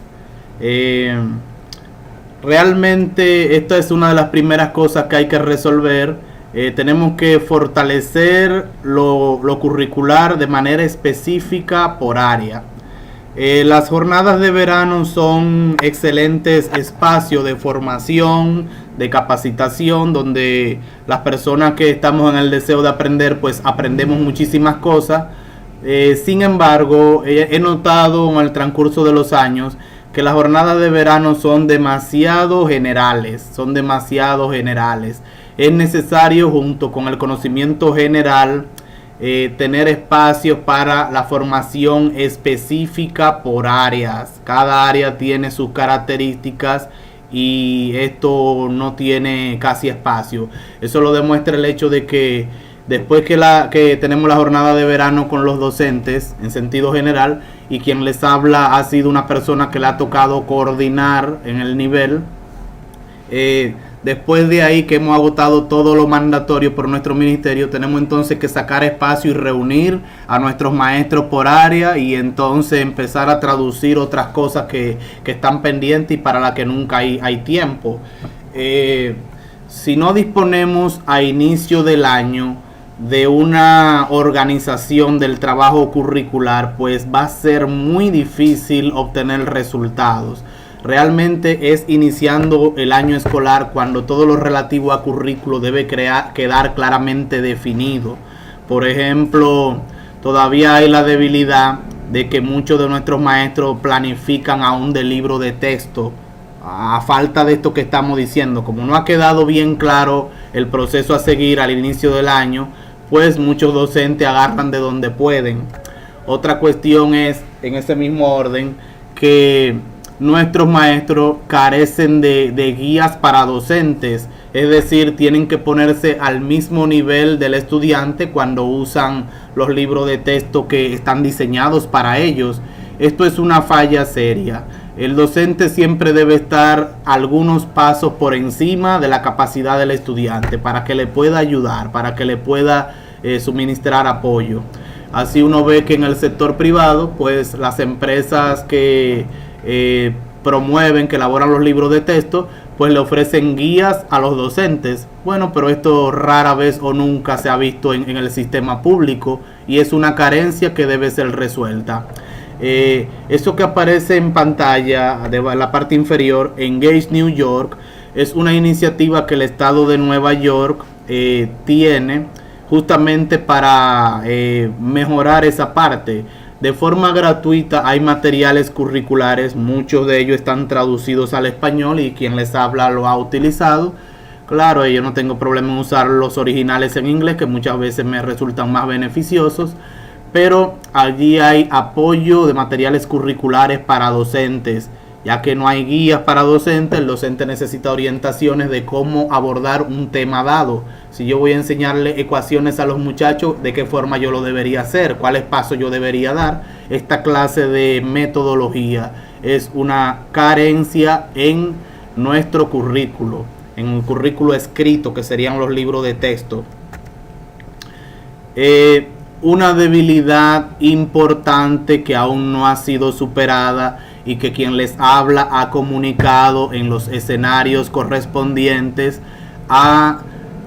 Realmente esta es una de las primeras cosas que hay que resolver. Tenemos que fortalecer lo curricular de manera específica por área. Las jornadas de verano son excelentes espacios de formación, de capacitación, donde las personas que estamos en el deseo de aprender, pues aprendemos muchísimas cosas. Sin embargo, he notado en el transcurso de los años que las jornadas de verano son demasiado generales, Es necesario, junto con el conocimiento general, tener espacios para la formación específica por áreas. Cada área tiene sus características y esto no tiene casi espacio. Eso lo demuestra el hecho de que después que tenemos la jornada de verano con los docentes en sentido general, y quien les habla ha sido una persona que le ha tocado coordinar en el nivel, después de ahí que hemos agotado todo lo mandatorio por nuestro ministerio, tenemos entonces que sacar espacio y reunir a nuestros maestros por área y entonces empezar a traducir otras cosas que están pendientes y para las que nunca hay tiempo. Si no disponemos a inicio del año de una organización del trabajo curricular, pues va a ser muy difícil obtener resultados. Realmente es iniciando el año escolar cuando todo lo relativo a currículo debe quedar claramente definido. Por ejemplo, todavía hay la debilidad de que muchos de nuestros maestros planifican aún de libro de texto, a falta de esto que estamos diciendo. Como no ha quedado bien claro el proceso a seguir al inicio del año, pues muchos docentes agarran de donde pueden. Otra cuestión es, en ese mismo orden, que nuestros maestros carecen de guías para docentes, es decir, tienen que ponerse al mismo nivel del estudiante cuando usan los libros de texto que están diseñados para ellos. Esto es una falla seria. El docente siempre debe estar algunos pasos por encima de la capacidad del estudiante para que le pueda ayudar, para que le pueda suministrar apoyo. Así uno ve que en el sector privado, pues las empresas que promueven, que elaboran los libros de texto, pues le ofrecen guías a los docentes. Bueno, pero esto rara vez o nunca se ha visto en el sistema público y es una carencia que debe ser resuelta. Eso que aparece en pantalla de la parte inferior, Engage New York, es una iniciativa que el estado de Nueva York tiene justamente para mejorar esa parte. De forma gratuita hay materiales curriculares, muchos de ellos están traducidos al español y quien les habla lo ha utilizado. Claro, yo no tengo problema en usar los originales en inglés, que muchas veces me resultan más beneficiosos, pero allí hay apoyo de materiales curriculares para docentes. Ya que no hay guías para docentes, el docente necesita orientaciones de cómo abordar un tema dado. Si yo voy a enseñarle ecuaciones a los muchachos, ¿de qué forma yo lo debería hacer? ¿Cuáles pasos yo debería dar? Esta clase de metodología es una carencia en nuestro currículo, en un currículo escrito, que serían los libros de texto. Una debilidad importante que aún no ha sido superada y que quien les habla ha comunicado en los escenarios correspondientes a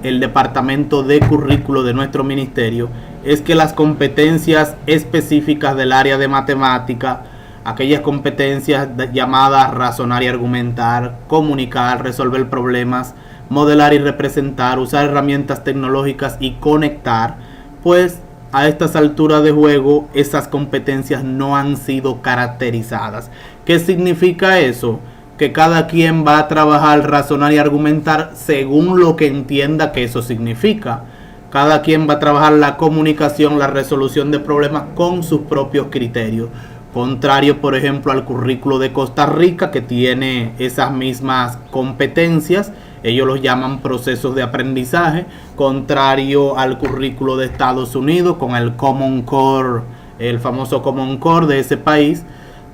el departamento de currículo de nuestro ministerio, es que las competencias específicas del área de matemática, aquellas competencias llamadas razonar y argumentar, comunicar, resolver problemas, modelar y representar, usar herramientas tecnológicas y conectar, pues a estas alturas de juego esas competencias no han sido caracterizadas. ¿Qué significa eso? Que cada quien va a trabajar, razonar y argumentar según lo que entienda que eso significa. Cada quien va a trabajar la comunicación, la resolución de problemas con sus propios criterios. Contrario, por ejemplo, al currículo de Costa Rica, que tiene esas mismas competencias. Ellos los llaman procesos de aprendizaje, contrario al currículo de Estados Unidos con el Common Core, el famoso Common Core de ese país,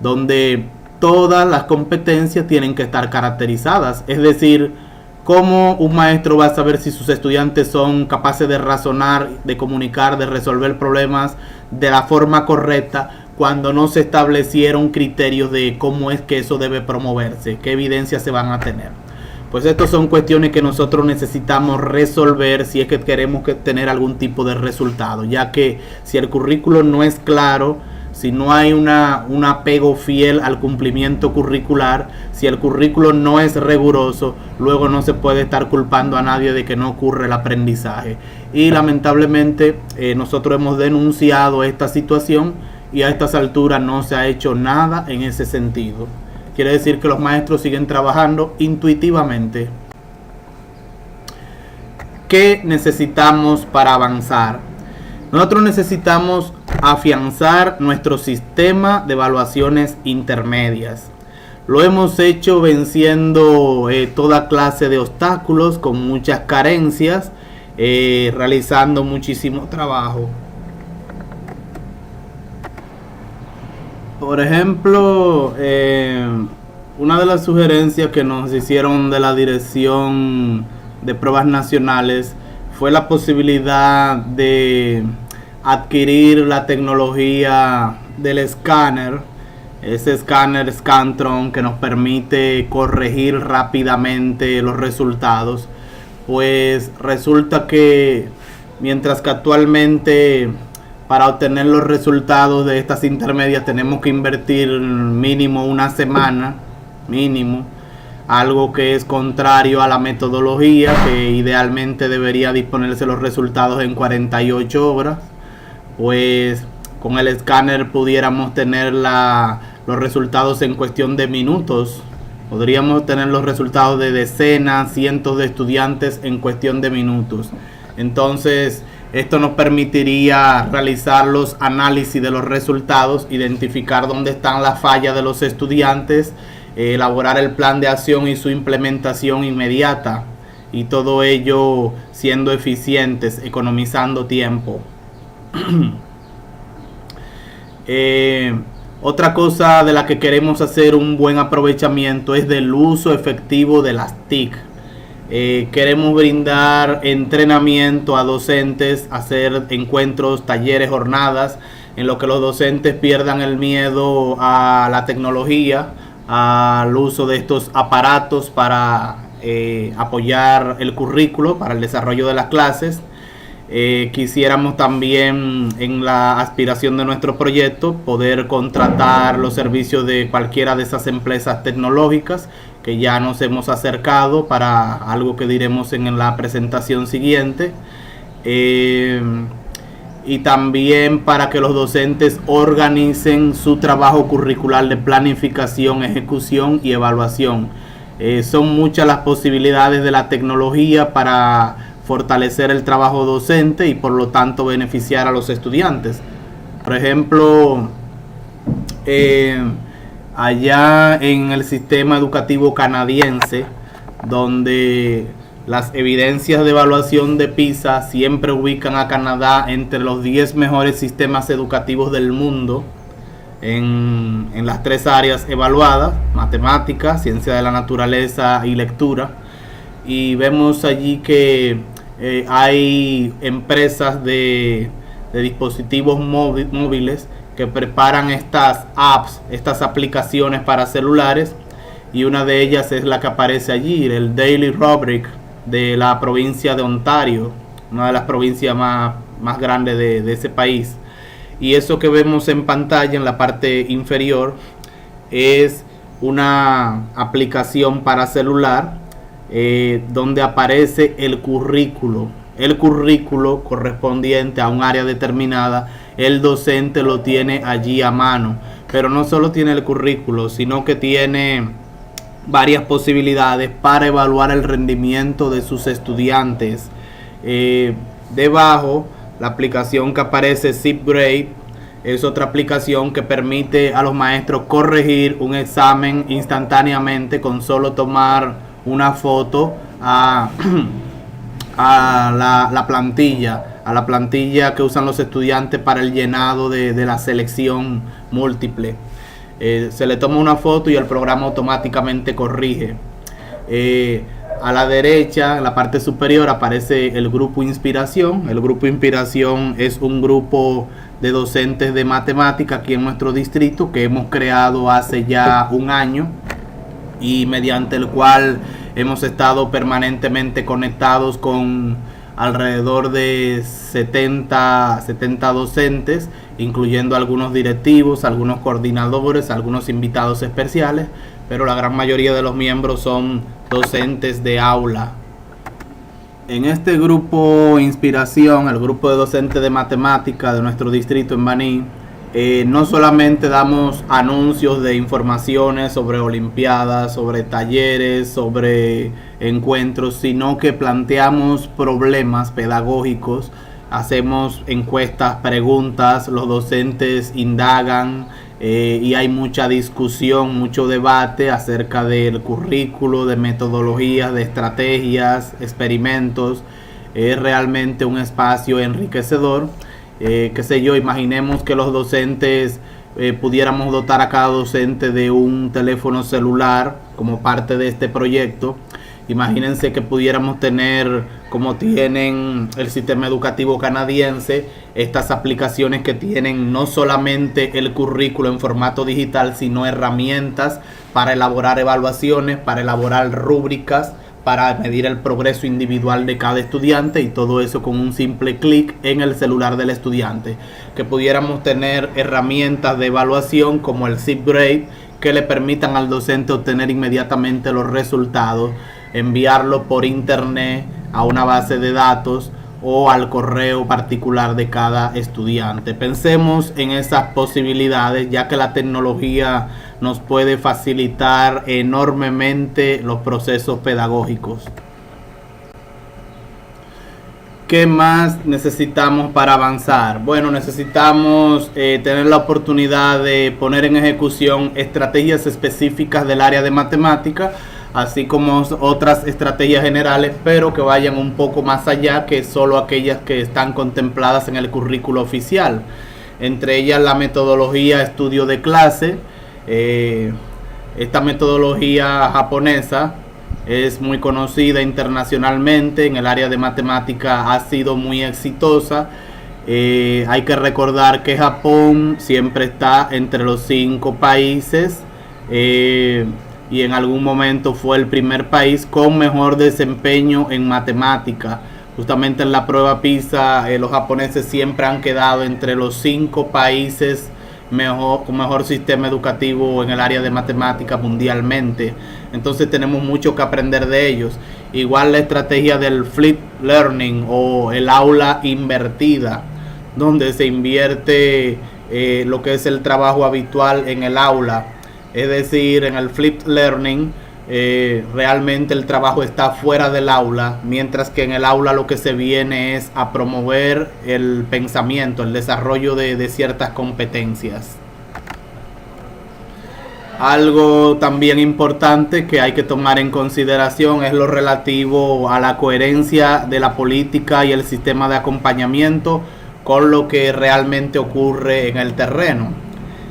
donde todas las competencias tienen que estar caracterizadas. Es decir, ¿cómo un maestro va a saber si sus estudiantes son capaces de razonar, de comunicar, de resolver problemas de la forma correcta, cuando no se establecieron criterios de cómo es que eso debe promoverse? ¿Qué evidencias se van a tener? Pues estas son cuestiones que nosotros necesitamos resolver si es que queremos tener algún tipo de resultado, ya que si el currículo no es claro, si no hay un apego fiel al cumplimiento curricular, si el currículo no es riguroso, luego no se puede estar culpando a nadie de que no ocurre el aprendizaje. Y lamentablemente nosotros hemos denunciado esta situación y a estas alturas no se ha hecho nada en ese sentido. Quiere decir que los maestros siguen trabajando intuitivamente. ¿Qué necesitamos para avanzar? Nosotros necesitamos afianzar nuestro sistema de evaluaciones intermedias. Lo hemos hecho venciendo toda clase de obstáculos con muchas carencias, realizando muchísimo trabajo. Por ejemplo, una de las sugerencias que nos hicieron de la Dirección de Pruebas Nacionales fue la posibilidad de adquirir la tecnología del escáner, ese escáner Scantron que nos permite corregir rápidamente los resultados. Pues resulta que mientras que actualmente para obtener los resultados de estas intermedias tenemos que invertir mínimo una semana, mínimo, algo que es contrario a la metodología, que idealmente debería disponerse los resultados en 48 horas, pues con el escáner pudiéramos tener los resultados en cuestión de minutos. Podríamos tener los resultados de decenas, cientos de estudiantes en cuestión de minutos. Entonces, esto nos permitiría realizar los análisis de los resultados, identificar dónde están las fallas de los estudiantes, elaborar el plan de acción y su implementación inmediata, y todo ello siendo eficientes, economizando tiempo. Otra cosa de la que queremos hacer un buen aprovechamiento es del uso efectivo de las TIC. Queremos brindar entrenamiento a docentes, hacer encuentros, talleres, jornadas, en lo que los docentes pierdan el miedo a la tecnología, al uso de estos aparatos para apoyar el currículo, para el desarrollo de las clases. Quisiéramos también, en la aspiración de nuestro proyecto, poder contratar los servicios de cualquiera de esas empresas tecnológicas que ya nos hemos acercado, para algo que diremos en la presentación siguiente, y también para que los docentes organicen su trabajo curricular de planificación, ejecución y evaluación. Son muchas las posibilidades de la tecnología para fortalecer el trabajo docente y por lo tanto beneficiar a los estudiantes. Por ejemplo, allá en el sistema educativo canadiense, donde las evidencias de evaluación de PISA siempre ubican a Canadá entre los 10 mejores sistemas educativos del mundo en las 3 áreas evaluadas: matemáticas, ciencia de la naturaleza y lectura. Y vemos allí que hay empresas de dispositivos móviles que preparan estas apps, estas aplicaciones para celulares, y una de ellas es la que aparece allí, el Daily Rubric de la provincia de Ontario, una de las provincias más grandes de ese país. Y eso que vemos en pantalla en la parte inferior es una aplicación para celular, donde aparece el currículo correspondiente a un área determinada. El docente lo tiene allí a mano, pero no solo tiene el currículo, sino que tiene varias posibilidades para evaluar el rendimiento de sus estudiantes. Debajo, la aplicación que aparece, ZipGrade, es otra aplicación que permite a los maestros corregir un examen instantáneamente con solo tomar una foto a la plantilla que usan los estudiantes para el llenado de la selección múltiple. Se le toma una foto y el programa automáticamente corrige. A la derecha, en la parte superior, aparece el grupo Inspiración. El grupo Inspiración es un grupo de docentes de matemática aquí en nuestro distrito que hemos creado hace ya un año, y mediante el cual Hemos estado permanentemente conectados con alrededor de 70 docentes, incluyendo algunos directivos, algunos coordinadores, algunos invitados especiales, pero la gran mayoría de los miembros son docentes de aula. En este grupo Inspiración, el grupo de docentes de matemática de nuestro distrito en Baní, no solamente damos anuncios de informaciones sobre olimpiadas, sobre talleres, sobre encuentros, sino que planteamos problemas pedagógicos, hacemos encuestas, preguntas, los docentes indagan y hay mucha discusión, mucho debate acerca del currículo, de metodologías, de estrategias, experimentos. Es realmente un espacio enriquecedor. Qué sé yo, imaginemos que los docentes pudiéramos dotar a cada docente de un teléfono celular como parte de este proyecto. Imagínense que pudiéramos tener, como tienen el sistema educativo canadiense, estas aplicaciones que tienen no solamente el currículo en formato digital, sino herramientas para elaborar evaluaciones, para elaborar rúbricas, para medir el progreso individual de cada estudiante, y todo eso con un simple clic en el celular del estudiante. Que pudiéramos tener herramientas de evaluación como el ZipGrade que le permitan al docente obtener inmediatamente los resultados, enviarlo por internet a una base de datos o al correo particular de cada estudiante. Pensemos en esas posibilidades, ya que la tecnología nos puede facilitar enormemente los procesos pedagógicos. ¿Qué más necesitamos para avanzar? Bueno, necesitamos tener la oportunidad de poner en ejecución estrategias específicas del área de matemática, así como otras estrategias generales, pero que vayan un poco más allá que solo aquellas que están contempladas en el currículo oficial. Entre ellas la metodología estudio de clase. Esta metodología japonesa es muy conocida internacionalmente, en el área de matemática ha sido muy exitosa. Hay que recordar que Japón siempre está entre los 5 países y en algún momento fue el primer país con mejor desempeño en matemática. Justamente en la prueba PISA, los japoneses siempre han quedado entre los 5 países con mejor sistema educativo en el área de matemática mundialmente. Entonces tenemos mucho que aprender de ellos. Igual la estrategia del flipped learning o el aula invertida, donde se invierte lo que es el trabajo habitual en el aula. Es decir, en el flipped learning realmente el trabajo está fuera del aula, mientras que en el aula lo que se viene es a promover el pensamiento, el desarrollo de ciertas competencias. Algo también importante que hay que tomar en consideración es lo relativo a la coherencia de la política y el sistema de acompañamiento con lo que realmente ocurre en el terreno.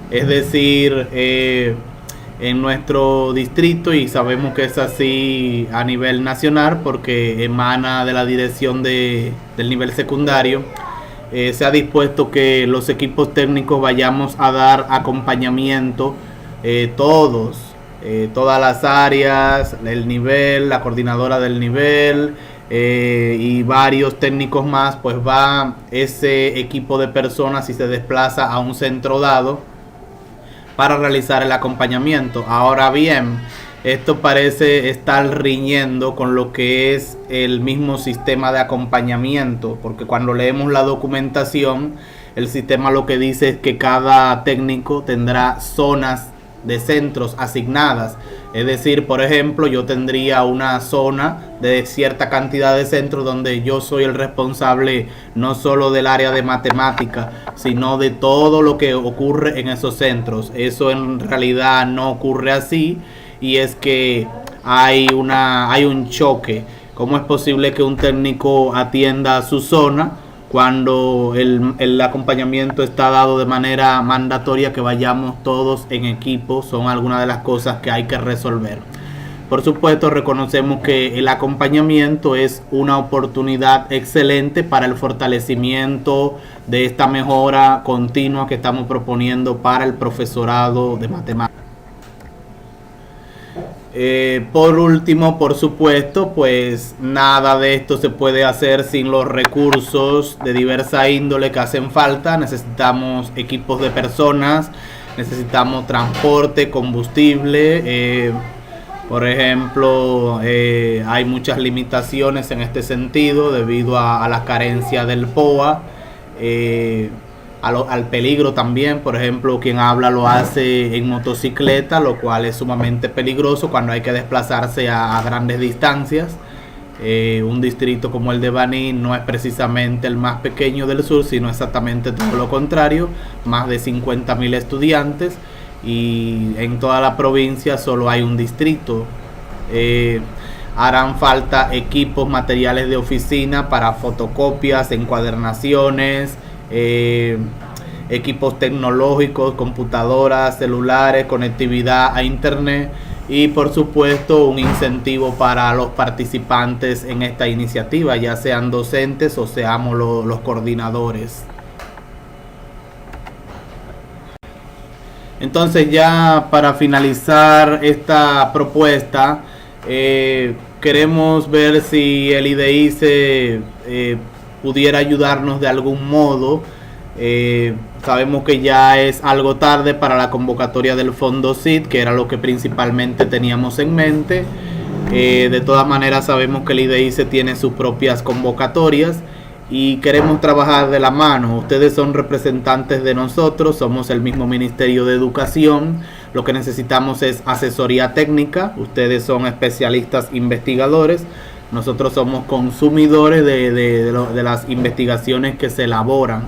Es decir, en nuestro distrito, y sabemos que es así a nivel nacional porque emana de la dirección del nivel secundario, se ha dispuesto que los equipos técnicos vayamos a dar acompañamiento todas las áreas, el nivel, la coordinadora del nivel y varios técnicos más, pues va ese equipo de personas y se desplaza a un centro dado para realizar el acompañamiento. Ahora bien, esto parece estar riñendo con lo que es el mismo sistema de acompañamiento, porque cuando leemos la documentación, el sistema lo que dice es que cada técnico tendrá zonas de centros asignadas. Es decir, por ejemplo, yo tendría una zona de cierta cantidad de centros donde yo soy el responsable no solo del área de matemática, sino de todo lo que ocurre en esos centros. Eso en realidad no ocurre así, y es que hay un choque. ¿Cómo es posible que un técnico atienda a su zona cuando el acompañamiento está dado de manera mandatoria, que vayamos todos en equipo? Son algunas de las cosas que hay que resolver. Por supuesto, reconocemos que el acompañamiento es una oportunidad excelente para el fortalecimiento de esta mejora continua que estamos proponiendo para el profesorado de matemáticas. Por último, por supuesto, pues nada de esto se puede hacer sin los recursos de diversa índole que hacen falta. Necesitamos equipos de personas, necesitamos transporte, combustible. Por ejemplo, hay muchas limitaciones en este sentido debido a la carencia del POA. Al peligro también, por ejemplo, quien habla lo hace en motocicleta, lo cual es sumamente peligroso cuando hay que desplazarse a grandes distancias. Un distrito como el de Baní no es precisamente el más pequeño del sur, sino exactamente todo lo contrario, más de 50.000 estudiantes, y en toda la provincia solo hay un distrito. Harán falta equipos, materiales de oficina para fotocopias, encuadernaciones, equipos tecnológicos, computadoras, celulares, conectividad a internet y por supuesto un incentivo para los participantes en esta iniciativa, ya sean docentes o seamos los coordinadores. Entonces, ya para finalizar esta propuesta, queremos ver si el IDICE pudiera ayudarnos de algún modo. Sabemos que ya es algo tarde para la convocatoria del Fondo SID, que era lo que principalmente teníamos en mente. De todas maneras, sabemos que el IDICE tiene sus propias convocatorias y queremos trabajar de la mano. Ustedes son representantes de nosotros, somos el mismo Ministerio de Educación. Lo que necesitamos es asesoría técnica. Ustedes son especialistas investigadores. Nosotros somos consumidores de las investigaciones que se elaboran.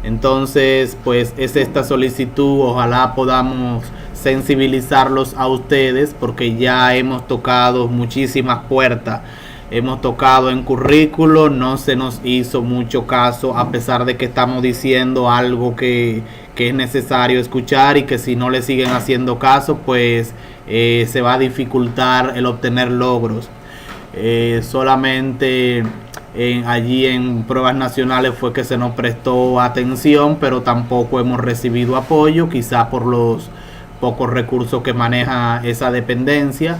Entonces, pues es esta solicitud. Ojalá podamos sensibilizarlos a ustedes, porque ya hemos tocado muchísimas puertas. Hemos tocado en currículo, no se nos hizo mucho caso, a pesar de que estamos diciendo algo que es necesario escuchar, y que si no le siguen haciendo caso, pues se va a dificultar el obtener logros. Solamente allí en pruebas nacionales fue que se nos prestó atención, pero tampoco hemos recibido apoyo, quizá por los pocos recursos que maneja esa dependencia.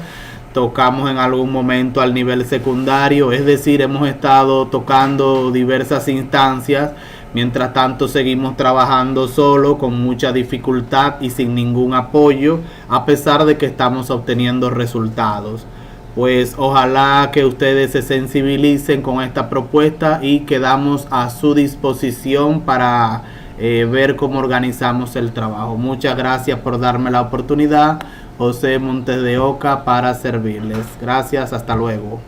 Tocamos en algún momento al nivel secundario, es decir, hemos estado tocando diversas instancias. Mientras tanto seguimos trabajando solo, con mucha dificultad y sin ningún apoyo, a pesar de que estamos obteniendo resultados. Pues ojalá que ustedes se sensibilicen con esta propuesta y quedamos a su disposición para ver cómo organizamos el trabajo. Muchas gracias por darme la oportunidad. José Montes de Oca para servirles. Gracias, hasta luego.